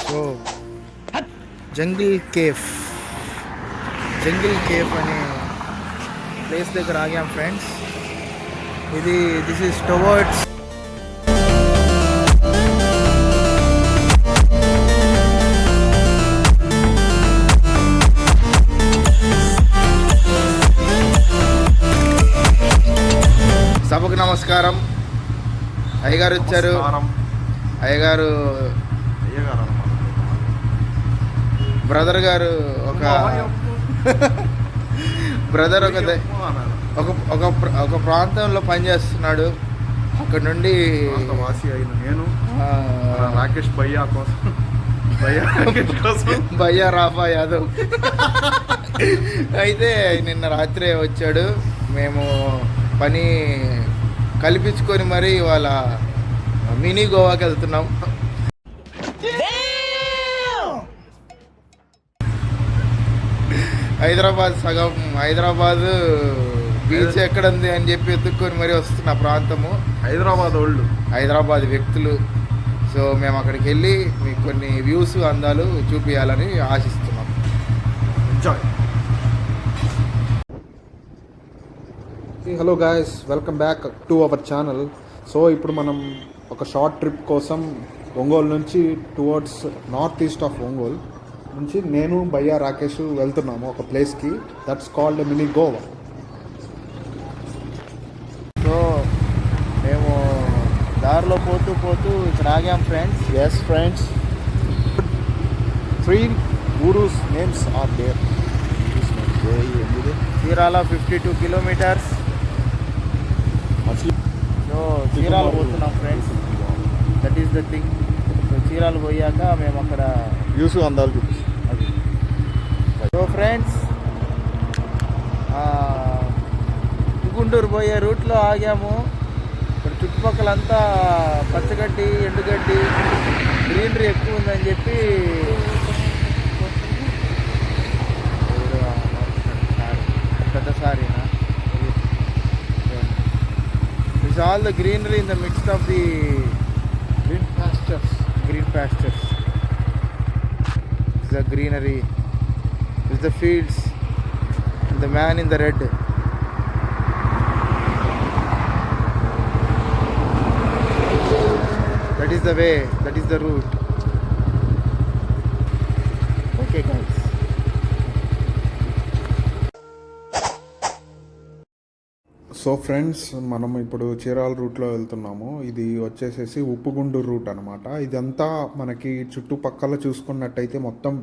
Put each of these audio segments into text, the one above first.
So jungle cafe అనే place దగ్గర ఆగాం ఫ్రెండ్స్. దిస్ ఈస్ టువర్డ్స్ సభకు నమస్కారం. అయ్యగారు వచ్చారు. అయ్యగారు బ్రదర్ గారు బ్రదర్ ఒక ప్రాంతంలో పనిచేస్తున్నాడు. అక్కడ నుండి వాసి అయిన నేను రాకేష్ భయ్యా రాఫా యాదవ్ అయితే నిన్న రాత్రే వచ్చాడు. మేము పని కల్పించుకొని మరి ఇవాళ మినీ గోవాకి వెళ్తున్నాం. హైదరాబాద్ బీచ్ ఎక్కడ ఉంది అని చెప్పి ఎత్తుక్కొని మరీ వస్తున్న ప్రాంతము హైదరాబాద్ వ్యక్తులు. సో మేము అక్కడికి వెళ్ళి మీకు కొన్ని వ్యూస్ అందాలు చూపించాలని ఆశిస్తున్నాం. Enjoy. Hello guys, welcome back to our channel. So ఇప్పుడు మనం ఒక షార్ట్ ట్రిప్ కోసం ఒంగోలు నుంచి towards north east of Ongole నుంచి నేను భయ్యా రాకేష్ వెళ్తున్నాము ఒక ప్లేస్కి. That's called mini Goa. So మేము దారిలో పోతూ ఇక్కడ ఆగాం friends. Yes friends, 3 gurus names are there. Chirala 52 kilometres. So Chirala పోతున్నాం friends. That is the thing. So Chirala పోయాక మేము అక్కడ వ్యూస్ అందాలు చూపిస్తాం. సో ఫ్రెండ్స్, గుంటూరు పోయే రూట్లో ఆగాము. ఇక్కడ చుట్టుపక్కలంతా పచ్చగడ్డి, ఎండుగడ్డి, గ్రీనరీ ఎక్కువ ఉందని చెప్పి పెద్ద సారీనా. It's all the greenery in the midst of the green pastures. It's the greenery, it's the fields, and the man in the red. That is the way, that is the route. Okay guys. So friends, మనం ఇప్పుడు చీరాల రూట్లో వెళ్తున్నాము. ఇది వచ్చేసేసి Uppugunduru route అనమాట. ఇదంతా మనకి చుట్టుపక్కల చూసుకున్నట్టయితే మొత్తం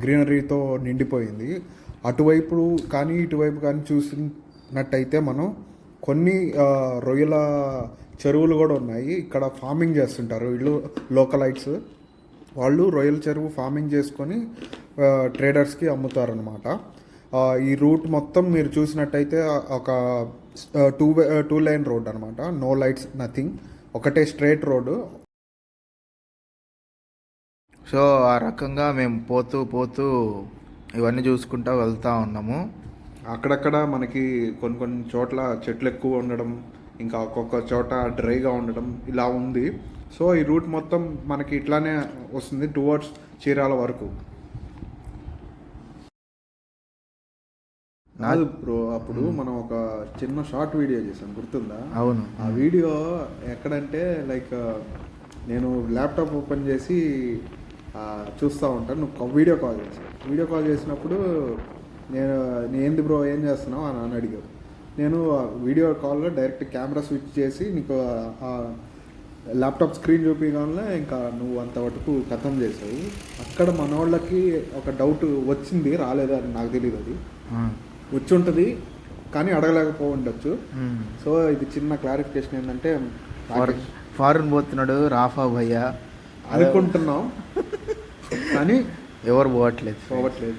గ్రీనరీతో నిండిపోయింది. అటువైపు కానీ ఇటువైపు కానీ చూసినట్టయితే మనం కొన్ని రొయ్యల చెరువులు కూడా ఉన్నాయి. ఇక్కడ ఫార్మింగ్ చేస్తుంటారు వీళ్ళు లోకలైట్స్. వాళ్ళు రొయ్యల చెరువు ఫార్మింగ్ చేసుకొని ట్రేడర్స్కి అమ్ముతారనమాట. ఈ రూట్ మొత్తం మీరు చూసినట్టయితే ఒక టూ లైన్ రోడ్ అనమాట. నో లైట్స్, నథింగ్, ఒకటే స్ట్రైట్ రోడ్డు. సో ఆ రకంగా మేము పోతూ ఇవన్నీ చూసుకుంటూ వెళ్తూ ఉన్నాము. అక్కడక్కడ మనకి కొన్ని చోట్ల చెట్లు ఎక్కువ ఉండడం, ఇంకా ఒక్కొక్క చోట డ్రైగా ఉండడం ఇలా ఉంది. సో ఈ రూట్ మొత్తం మనకి ఇట్లానే వస్తుంది టువర్డ్స్ చీరాల వరకు. నాది బ్రో, అప్పుడు మనం ఒక చిన్న షార్ట్ వీడియో చేసాం, గుర్తుందా? అవును. ఆ వీడియో ఎక్కడంటే లైక్ నేను ల్యాప్టాప్ ఓపెన్ చేసి చూస్తూ ఉంటాను. నువ్వు వీడియో కాల్ చేసినప్పుడు నేను ఏంది బ్రో ఏం చేస్తున్నావు అని అడిగావు. నేను వీడియో కాల్లో డైరెక్ట్ కెమెరా స్విచ్ చేసి నీకు ల్యాప్టాప్ స్క్రీన్ చూపించగానే ఇంకా నువ్వు అంతవరకు కథం చేసావు. అక్కడ మన వాళ్ళకి ఒక డౌట్ వచ్చింది, రాలేదు అని నాకు తెలియదు. అది వచ్చి ఉంటుంది కానీ అడగలేకపో ఉండొచ్చు. సో ఇది చిన్న క్లారిఫికేషన్ ఏంటంటే, ఫారెన్ పోతున్నాడు రాఫా భయ్యా అనుకుంటున్నాం కానీ ఎవరు పోవట్లేదు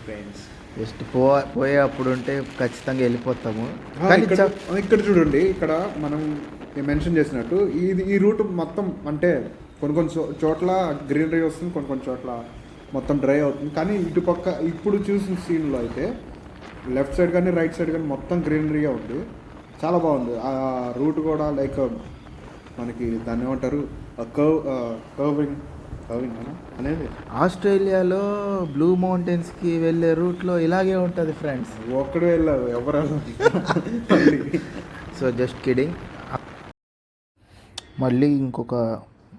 ఫ్రెండ్స్. జస్ట్ పోయేప్పుడు ఉంటే ఖచ్చితంగా వెళ్ళిపోతాము. ఇక్కడ చూడండి, ఇక్కడ మనం మెన్షన్ చేసినట్టు ఈ రూట్ మొత్తం అంటే కొన్ని చోట్ల గ్రీనరీ వస్తుంది, కొన్ని చోట్ల మొత్తం డ్రై అవుతుంది. కానీ ఇటుపక్క ఇప్పుడు చూసిన సీన్లో అయితే లెఫ్ట్ సైడ్ కానీ రైట్ సైడ్ కానీ మొత్తం గ్రీనరీగా ఉంది. చాలా బాగుంది. ఆ రూట్ కూడా లైక్ మనకి దాన్ని ఏమంటారు, అనేది ఆస్ట్రేలియాలో బ్లూ మౌంటైన్స్కి వెళ్ళే రూట్లో ఇలాగే ఉంటుంది ఫ్రెండ్స్. ఒక్కడే వెళ్ళావు ఎవరు సో జస్ట్ కిడింగ్. మళ్ళీ ఇంకొక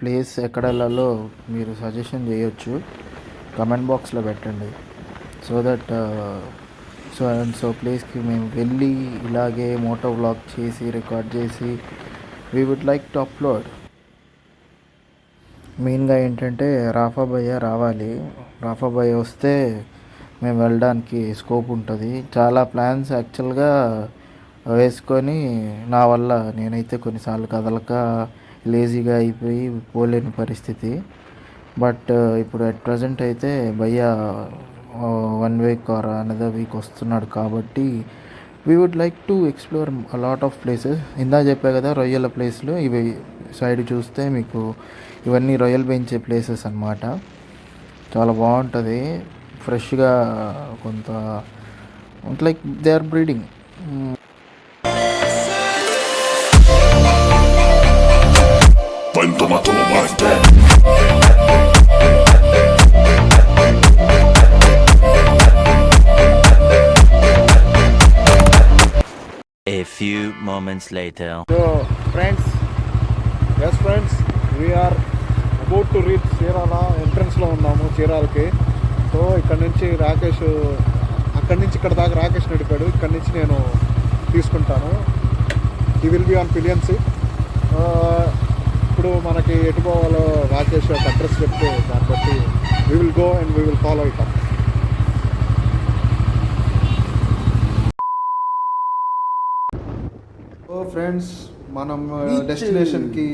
ప్లేస్ ఎక్కడ వెళ్ళాలో మీరు సజెషన్ చేయొచ్చు, కమెంట్ బాక్స్లో పెట్టండి. సో దట్ సో ప్లేస్కి మేము వెళ్ళి ఇలాగే మోటో వ్లాగ్ చేసి రికార్డ్ చేసి we would like to upload. మెయిన్గా ఏంటంటే రాఫా భయ్య రావాలి. రాఫా భయ్య వస్తే మేము వెళ్ళడానికి స్కోప్ ఉంటుంది. చాలా ప్లాన్స్ యాక్చువల్గా వేసుకొని నా వల్ల నేనైతే కొన్నిసార్లు కదలక లేజీగా అయిపోయి పోలేని పరిస్థితి. బట్ ఇప్పుడు అట్ ప్రజెంట్ అయితే భయ్య 1 వీక్ ఆర్ అనదర్ వీక్ వస్తున్నాడు కాబట్టి we would like to explore a lot of places. ఇందా చెప్పా కదా రొయ్యల ప్లేస్లు, ఇవి సైడ్ చూస్తే మీకు ఇవన్నీ రొయ్యలు పెంచే ప్లేసెస్ అన్నమాట. చాలా బాగుంటుంది, ఫ్రెష్గా కొంత like they are breathing. A few moments later. So friends, yes friends, we are about to reach Chirala ఎంట్రన్స్లో ఉన్నాము చీరాలకి. సో ఇక్కడ నుంచి రాకేష్, అక్కడి నుంచి ఇక్కడ దాకా రాకేష్ నడిపాడు, ఇక్కడ నుంచి నేను తీసుకుంటాను. ఈ విల్ బి ఆన్ పిలియన్సీ. ఇప్పుడు మనకి ఎటు పోవాలో రాకేష్ ఒక అడ్రస్ చెప్తే దాన్ని బట్టి we will go and we will follow it up. Friends, మనం డెస్టినేషన్కి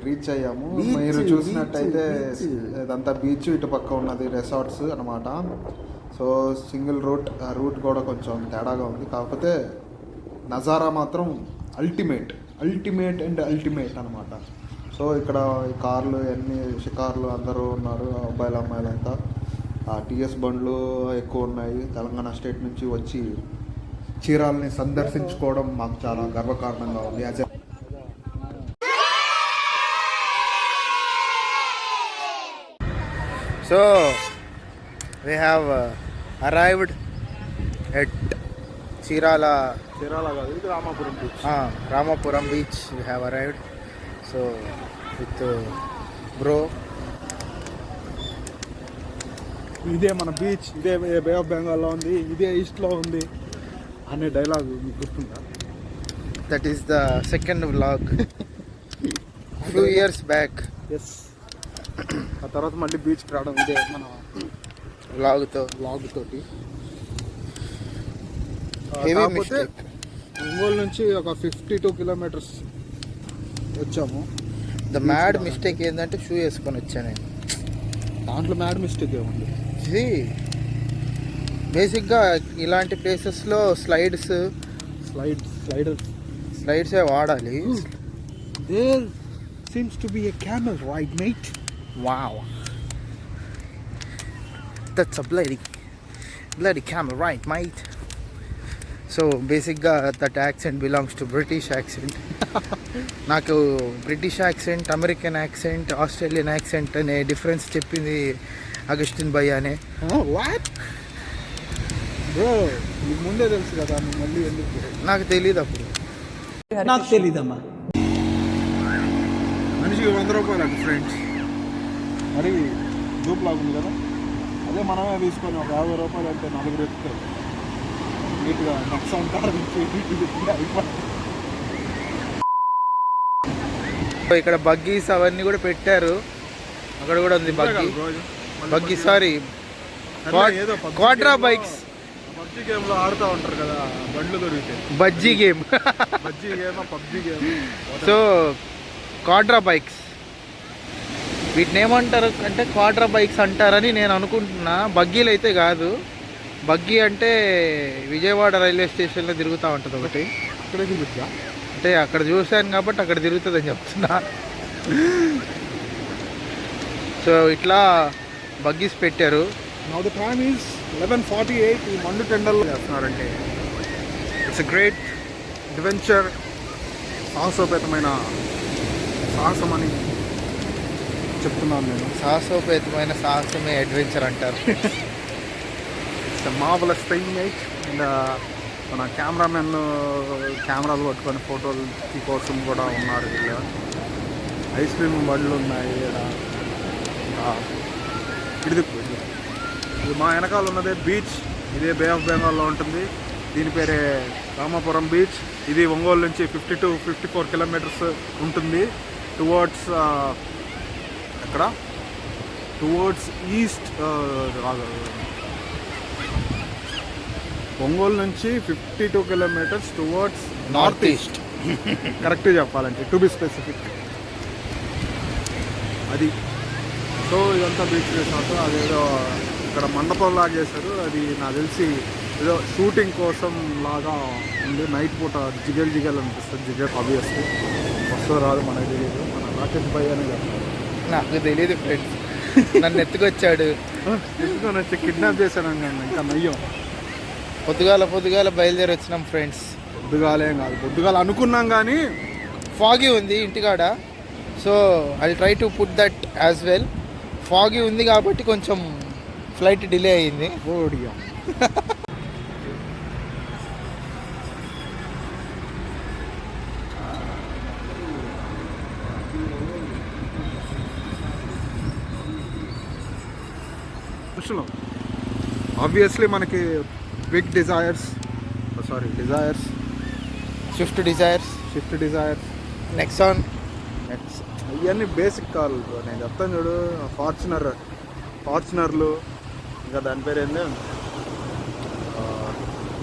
రీచ్ అయ్యాము. మీరు చూసినట్టయితే ఇదంతా బీచ్, ఇటు పక్క ఉన్నది రిసార్ట్స్ అనమాట. సో సింగిల్ రూట్, ఆ రూట్ కూడా కొంచెం తేడాగా ఉంది, కాకపోతే నజారా మాత్రం అల్టిమేట్ అండ్ అల్టిమేట్ అనమాట. సో ఇక్కడ ఈ కార్లు అన్ని షికార్లు అందరూ ఉన్నారు, అబ్బాయిలు అమ్మాయిలంతా. టీఎస్ బండ్లు ఎక్కువ ఉన్నాయి. తెలంగాణ స్టేట్ నుంచి వచ్చి చీరాలని సందర్శించుకోవడం మాకు చాలా గర్వకారణంగా ఉంది. So we have arrived at Chirala కాదు, ఇది Ramapuram beach. Ramapuram beach we have arrived. So with bro, ఇదే మన బీచ్, ఇదే బే ఆఫ్ బెంగాల్లో ఉంది, ఇదే ఈస్ట్లో ఉంది అనే డైలాగ్ మీకు గుర్తుందా? That is the second vlog few years back. Yes, ఆ తర్వాత మళ్ళీ బీచ్కి రావడం ఇదే మన వ్లాగ్ తోటి. హెవీ కాకపోతే మిస్టేక్. ఒంగోలు నుంచి ఒక 52 కిలోమీటర్స్ వచ్చాము. ద మ్యాడ్ మిస్టేక్ ఏంటంటే షూ వేసుకొని వచ్చాను నేను. దాంట్లో మ్యాడ్ మిస్టేక్ ఏముంది? బేసిక్గా ఇలాంటి ప్లేసెస్లో స్లైడ్సే వాడాలి. There seems to be a camel, right, mate? Wow, that's a bloody camel, right, mate? So బేసిక్గా that accent belongs to British accent. నాకు British accent, American accent, Australian accent అనే డిఫరెన్స్ చెప్పింది Augustin భయ్యానే. వాట్ బ్రో, నీకు ముందే తెలుసు కదా, మళ్ళీ ఎందుకు? నాకు తెలియదు అప్పుడు. నాకు తెలీదమ్మా. మనిషికి 100 రూపాయలు అండి ఫ్రెండ్స్. మరి జూప్ లాగుంది కదా, అదే మనమే తీసుకొని ఒక 50 రూపాయలు అంటే 4 ఎత్తుతారు నీట్గా నక్స ఉంటారు. ఇక్కడ బగ్గీస్ అవన్నీ కూడా పెట్టారు. అక్కడ కూడా ఉంది buggy sorry quadra bikes. PUBG గేమ్లో ఆడుతూ ఉంటారు కదా, బండ్లు దొరికితే బజ్జీ game. PUBG game. So quadra bikes వీటిని ఏమంటారు అంటే క్వాడ్రా బైక్స్ అంటారని నేను అనుకుంటున్నా. బగ్గీలు అయితే కాదు. బగ్గీ అంటే విజయవాడ రైల్వే స్టేషన్లో తిరుగుతూ ఉంటుంది ఒకటి. అక్కడే తిరుగుతుందా? అంటే అక్కడ చూశాను కాబట్టి అక్కడ తిరుగుతుందని చెప్తున్నా. సో ఇట్లా బగ్గీస్ పెట్టారు. Now the time is 11:48. ఈ మండు టెండర్లు చేస్తున్నారంటే ఇట్స్ ఎ గ్రేట్ అడ్వెంచర్, సాహసోపేతమైన సాహసం అని చెప్తున్నాను నేను. సాహసోపేతమైన సాహసమే అడ్వెంచర్ అంటారు. It's marvellous thing might. And మన కెమెరామెన్ కెమెరాలు పట్టుకొని ఫోటోలకి కోసం కూడా ఉన్నారు వీళ్ళు. ఐస్ క్రీమ్ బండ్లు ఉన్నాయి ఇక్కడ. ఇది మా వెనకాల ఉన్నదే బీచ్. ఇదే బే ఆఫ్ బెంగాల్లో ఉంటుంది. దీని పేరే రామాపురం బీచ్. ఇది ఒంగోలు నుంచి 50 to 54 కిలోమీటర్స్ ఉంటుంది. టువర్డ్స్ ఎక్కడ టువర్డ్స్ ఈస్ట్. ఒంగోలు నుంచి 52 కిలోమీటర్స్ టువర్డ్స్ నార్త్ ఈస్ట్. కరెక్ట్గా చెప్పాలంటే టు బి స్పెసిఫిక్ అది. సో ఇదంతా బీచ్ రిసార్ట్. అదేదో ఇక్కడ మండపం లాగా చేశారు. అది నాకు తెలిసి ఏదో షూటింగ్ కోసం లాగా ఉంది. నైట్ పూట జిగల్ జిగల్ అనిపిస్తుంది. జిగల్ ఆబ్వియస్లీ వస్తుందో రాదు మనకు తెలియదు. మన రాకేష్ భయ్ అనే కదా, నాకు తెలియదు ఫ్రెండ్స్. నన్ను ఎత్తుకొచ్చాడు, ఎత్తుకొని వచ్చి కిడ్నాప్ చేశాను. ఇంకా నయ్యం. పొద్దుగాల బయలుదేరి వచ్చినాం ఫ్రెండ్స్. పొద్దుగాలేం కాదు, పొద్దుగాల అనుకున్నాం కానీ ఫాగీ ఉంది ఇంటికాడ. So I try to put that as well. Foggy ఉంది కాబట్టి కొంచెం ఫ్లైట్ డిలే అయ్యింది. ఓడియా. ఆబ్వియస్లీ మనకి big Dzires Swift Dzires, Nexon, ఇవన్నీ బేసిక్ కార్లు. నేను చెప్తాను చూడు, ఫార్చునర్లు, ఇంకా దాని పేరు ఏంది,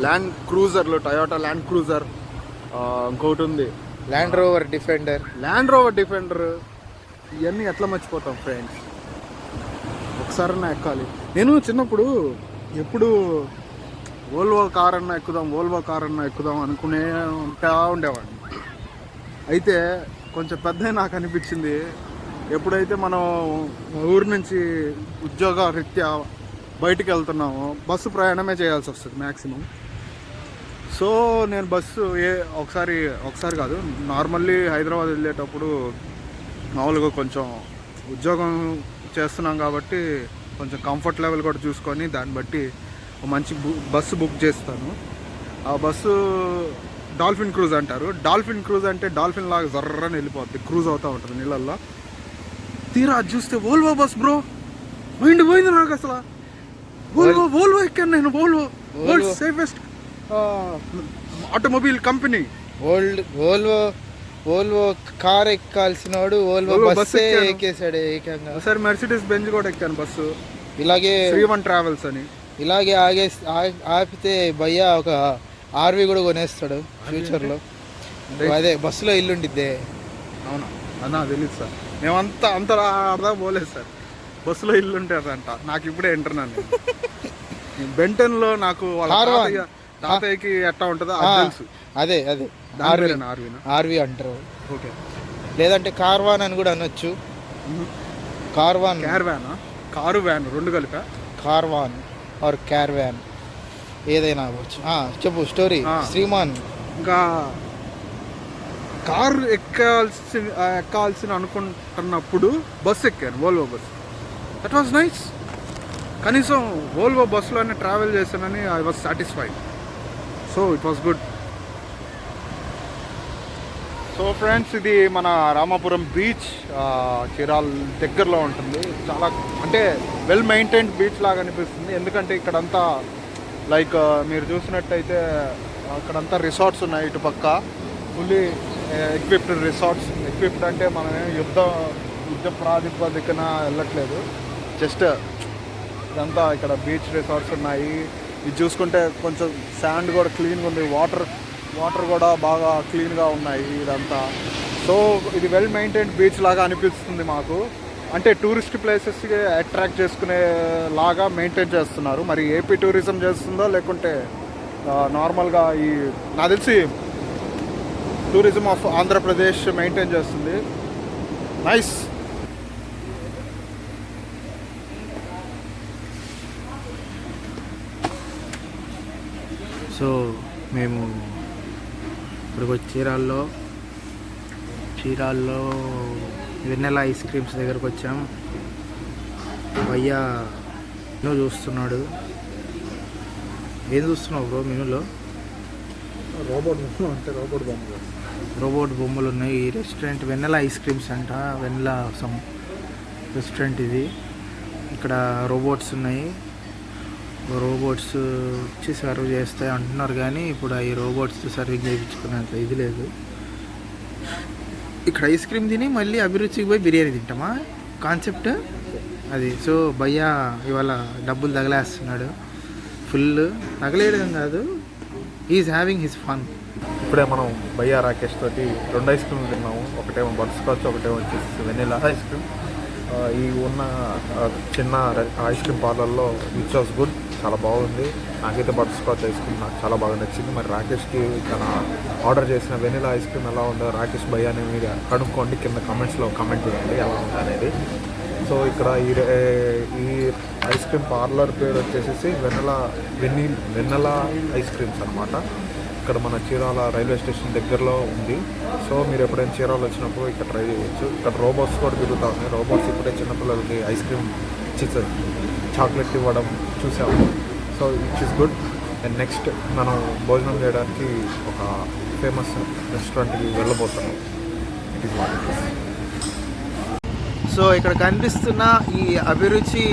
ల్యాండ్ క్రూజర్లు, టయోటా ల్యాండ్ క్రూజర్, ఇంకోటి ఉంది ల్యాండ్ రోవర్ డిఫెండర్. ఇవన్నీ ఎట్లా మర్చిపోతాం ఫ్రెండ్స్? ఒకసారి ఎక్కాలి. నేను చిన్నప్పుడు ఎప్పుడు వోల్వో కార్ అన్నా ఎక్కుదాం అనుకునే ఉండేవాడిని. అయితే కొంచెం పెద్ద నాకు అనిపించింది, ఎప్పుడైతే మనం ఊరి నుంచి ఉద్యోగ రీత్యా బయటికి వెళ్తున్నామో బస్సు ప్రయాణమే చేయాల్సి వస్తుంది మ్యాక్సిమం. సో నేను బస్సు ఒకసారి కాదు, నార్మల్లీ హైదరాబాద్ వెళ్ళేటప్పుడు మామూలుగా కొంచెం ఉద్యోగం చేస్తున్నాం కాబట్టి కొంచెం కంఫర్ట్ లెవెల్ కూడా చూసుకొని దాన్ని బట్టి మంచి బస్సు బుక్ చేస్తాను. ఆ బస్సు డాల్ఫిన్ క్రూజ్ అంటారు. డాల్ఫిన్ క్రూజ్ అంటే డాల్ఫిన్ లాగా జర్రని వెళ్ళిపోద్ది, క్రూజ్ అవుతూ ఉంటుంది నీళ్ళల్లో. తీరా అది చూస్తే వోల్వో బస్ బ్రో, మైండ్ పోయింది నాకు అసలు. వోల్వో ఎక్కాను నేను. World safest automobile company. Volvo car ఎక్కాల్సినోడు వోల్వో బస్ ఎక్కేసాడు ఏకంగా. ఒకసారి మెర్సిడీస్ బెంజ్ కూడా ఎక్కాను బస్సు, ఇలాగే శ్రీవన్ ట్రావెల్స్ అని. ఇలాగే ఆపితే భయ్యా ఒక ఆర్వీ కూడా కొనేస్తాడు ఫ్యూచర్లో. అదే బస్సులో ఇల్లు ఉండిద్దే. అవునా? అన్నా తెలియదు సార్, మేమంతా అంత అర్థం పోలేదు సార్. బస్సులో ఇల్లు ఉంటారంట. నాకు ఇప్పుడే వింటున్నాను. బెంటన్లో నాకు తాతయ్యకి ఎట్టా ఉంటుందో అది తెలుసు. అదే ఆర్వీ అంటారు. ఓకే, లేదంటే కార్వాన్ అని కూడా అనొచ్చు. కారు వ్యాన్ రెండు కలిపా. కార్వాన్ ఆర్ క్యార్వాన్ ఏదైనా అవ్వచ్చు. చెప్పు స్టోరీ శ్రీమాన్. ఇంకా కారు ఎక్కాల్సిన అనుకుంటున్నప్పుడు బస్సు ఎక్కాను, Volvo bus. That was nice. కనీసం వోల్వో బస్సులోనే ట్రావెల్ చేశానని I was satisfied. So it was good. So friends, ఇది మన రామాపురం బీచ్, చీరాల దగ్గరలో ఉంటుంది. చాలా అంటే వెల్ మెయింటైన్డ్ బీచ్ లాగా అనిపిస్తుంది. ఎందుకంటే ఇక్కడంతా లైక్ మీరు చూసినట్టయితే అక్కడంతా రిసార్ట్స్ ఉన్నాయి. ఇటుపక్క ఫుల్లీ ఎక్విప్డ్ రిసార్ట్స్. ఎక్విప్డ్ అంటే మనం యుద్ధ ప్రాతిపదికన వెళ్ళట్లేదు, జస్ట్ ఇదంతా ఇక్కడ బీచ్ రిసార్ట్స్ ఉన్నాయి. ఇది చూసుకుంటే కొంచెం శాండ్ కూడా క్లీన్గా ఉంది, వాటర్ కూడా బాగా క్లీన్గా ఉన్నాయి ఇదంతా. సో ఇది వెల్ మెయింటైన్డ్ బీచ్ లాగా అనిపిస్తుంది మాకు. అంటే టూరిస్ట్ ప్లేసెస్కి అట్రాక్ట్ చేసుకునే లాగా మెయింటైన్ చేస్తున్నారు. మరి ఏపీ టూరిజం చేస్తుందో లేకుంటే నార్మల్గా ఈ నాకు తెలిసి టూరిజం ఆఫ్ ఆంధ్రప్రదేశ్ మెయింటైన్ చేస్తుంది. నైస్. సో మేము ఇప్పుడు చీరాల్లో వెన్నెల ఐస్ క్రీమ్స్ దగ్గరకు వచ్చాం. భయ్యా మెనూ చూస్తున్నాడు. ఏం చూస్తున్నావు బ్రో మెనూలో? రోబోట్ బొమ్మలు ఉన్నాయి. ఈ రెస్టారెంట్ వెన్నెల ఐస్ క్రీమ్స్ అంట. వెన్నెల సమ్ రెస్టారెంట్ ఇది. ఇక్కడ రోబోట్స్ ఉన్నాయి. రోబోట్స్ వచ్చి సర్వ్ చేస్తాయి అంటున్నారు, కానీ ఇప్పుడు ఈ రోబోట్స్ సర్వింగ్ చేయించుకునేంత ఇది లేదు. ఇక్కడ ఐస్ క్రీమ్ తిని మళ్ళీ అభిరుచికి పోయి బిర్యానీ తింటామా కాన్సెప్ట్ అది. సో భయ్యా ఇవాళ డబ్బులు తగలేస్తున్నాడు. ఫుల్ తగలేయడం కాదు, ఈజ్ హ్యావింగ్ హిస్ ఫన్. ఇప్పుడే మనం భయ్యా రాకేష్ తోటి 2 ఐస్ క్రీమ్లు తిన్నాము. ఒకటేమో బటర్ స్కాచ్, ఒకటేమో వచ్చేసి వెనిలా ఐస్ క్రీమ్. ఈ ఉన్న చిన్న ఐస్ క్రీమ్ పార్లర్లో విచ్ వాస్ గుడ్, చాలా బాగుంది. నాకైతే బటర్ స్కాచ్ ఐస్ క్రీమ్ నాకు చాలా బాగా నచ్చింది. మరి రాకేష్కి తన ఆర్డర్ చేసిన వెనిలా ఐస్ క్రీమ్ ఎలా ఉందో రాకేష్ భయ్యాని మీరు కనుక్కోండి, కింద కామెంట్స్లో కామెంట్ చేయండి ఎలా ఉంది అనేది. సో ఇక్కడ ఈ ఐస్ క్రీమ్ పార్లర్ పేరు వచ్చేసి వెన్నెలా ఐస్ క్రీమ్స్ అనమాట. ఇక్కడ మన చీరాల రైల్వే స్టేషన్ దగ్గరలో ఉంది. సో మీరు ఎప్పుడైనా చీరాల వచ్చినప్పుడు ఇక్కడ ట్రై చేయొచ్చు. ఇక్కడ రోబోట్స్ కూడా తిరుగుతూ ఉన్నాయి. రోబోట్స్ ఇప్పుడే చిన్నపిల్లలకి ఐస్ క్రీమ్ చాక్లెట్ ఇవ్వడం చూసాము. So it's is good. And next మనం భోజనం చేయడానికి ఒక ఫేమస్ రెస్టారెంట్కి వెళ్ళబోతున్నాం. It is what it is. So ఇక్కడ కనిపిస్తున్న ఈ అభిరుచి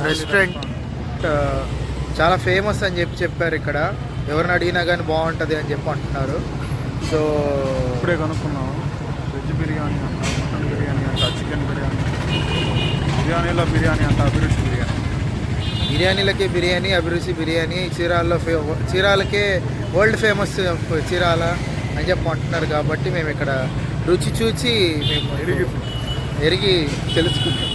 రెస్టారెంట్ చాలా ఫేమస్ అని చెప్పారు. ఇక్కడ ఎవరిని అడిగినా కానీ బాగుంటుంది అని చెప్పి అంటున్నారు. సో ఇప్పుడే కనుక్కున్నాము. వెజ్ బిర్యానీ అంట, మటన్ బిర్యానీ అంట, చికెన్ బిర్యానీ, బిర్యానీలో బిర్యానీ అంట, అభిరుచి బిర్యానీ. బిర్యానీలకే బిర్యానీ, అభిరుచి బిర్యానీ. చీరాలకే వరల్డ్ ఫేమస్ చీరాల అని చెప్పి అంటున్నారు. కాబట్టి మేము ఇక్కడ రుచి చూచి మేము ఎరిగి తెలుసుకుంటాం.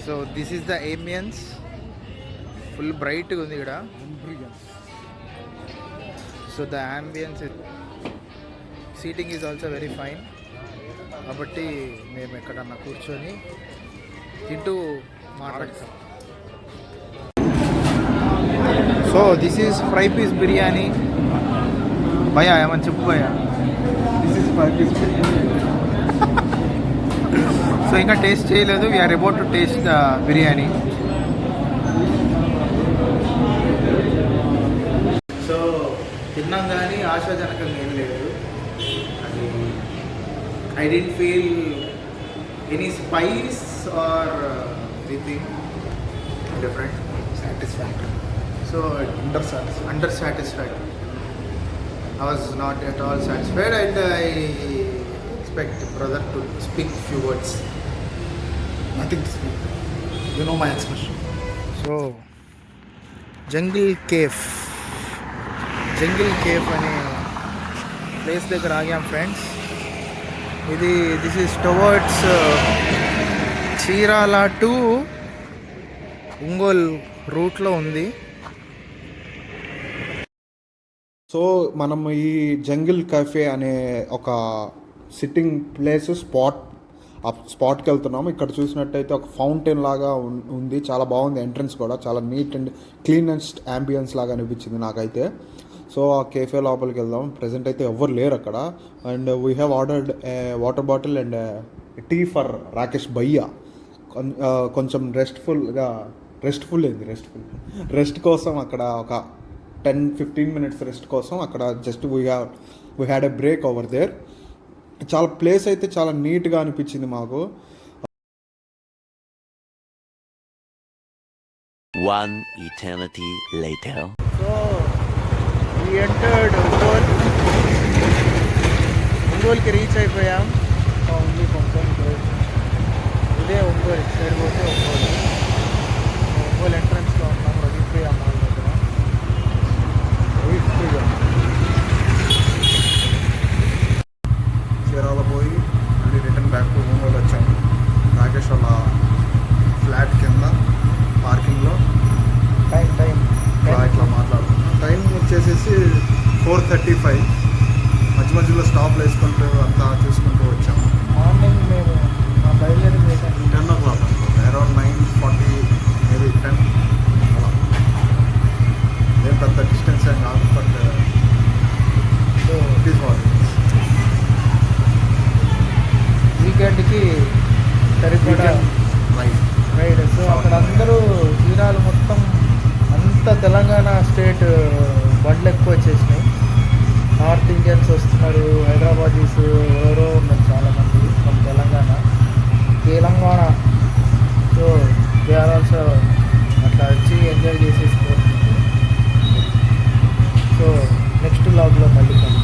So this is the ambience. Full బ్రైట్గా ఉంది ఇక్కడ. So the ambience, seating is also very fine. కాబట్టి మేము ఎక్కడన్నా కూర్చొని తింటూ మాట్లాడతాం. So this is fry piece biryani. భయ్యా ఏమని చెప్పు భయ్యా. This is fry piece biryani. So ఇంకా టేస్ట్ చేయలేదు. We are about to taste the biryani. So తిన్నాం కానీ ఆశాజనకంగా ఏం లేదు. అది I didn't feel any spice or anything different. Satisfactory. So under satisfied. I was not at all satisfied, and I expect brother to speak few words. Nothing to speak. You know my expression. So, Jungle Cave అనే place దగ్గర ఆగాం friends. This is towards Chirala to Ongole రూట్లో ఉంది. So మనం ఈ jungle కఫే అనే ఒక sitting place ఆ స్పాట్కి వెళ్తున్నాము. ఇక్కడ చూసినట్టయితే ఒక ఫౌంటైన్ లాగా ఉంది. చాలా బాగుంది. ఎంట్రన్స్ కూడా చాలా నీట్ అండ్ క్లీనెస్ట్ యాంబియన్స్ లాగా అనిపించింది నాకైతే. సో ఆ కేఫే లోపలికి వెళ్దాం. ప్రజెంట్ అయితే ఎవ్వరు లేరు అక్కడ. And we have ordered water bottle and tea for Rakesh భయ్యా. కొంచెం రెస్ట్ కోసం అక్కడ ఒక 10-15 minutes రెస్ట్ కోసం అక్కడ just we had a break over there. చాలా ప్లేస్ అయితే చాలా నీట్గా అనిపించింది మాకు. One eternity later. So we entered ఒంగోలుకి రీచ్ అయిపోయాం. ఇదే ఒంగోలు. సైడ్ పోతే ఒంగోలు ఎంట్రన్స్లో ఉన్నాం. రవిప్రియ మాల్ దగ్గర. చీరాల పోయి మళ్ళీ రిటర్న్ బ్యాక్ టు ఒంగోలు వచ్చాము. రాకేష్ వాళ్ళ ఫ్లాట్ కింద పార్కింగ్లో ఇట్లా మాట్లాడుతున్నాం. టైం వచ్చేసేసి 4:35. మధ్యలో స్టాప్లు వేసుకుంటూ అంతా చూసుకుంటూ వచ్చాము. మార్నింగ్ మేము బయలుదేరి 10 o'clock అనుకుంటా. అరౌండ్ 9:40 మేబీ 10 అలా. పెద్ద డిస్టెన్స్ ఏం కాదు, but so it is what వీకెండ్కి సరిపడా రైడ్. సో అక్కడ అందరూ చీరాలు మొత్తం అంతా తెలంగాణ స్టేట్ బండ్లు ఎక్కువ వచ్చేసినాయి. నార్త్ ఇండియన్స్ వస్తున్నారు, హైదరాబాదీస్ ఎవరో ఉన్నారు చాలామంది from Telangana. So they are also అట్లా వచ్చి ఎంజాయ్ చేసేసుకోవచ్చు. సో నెక్స్ట్ వ్లాగ్లో మళ్ళీ కలుద్దాం.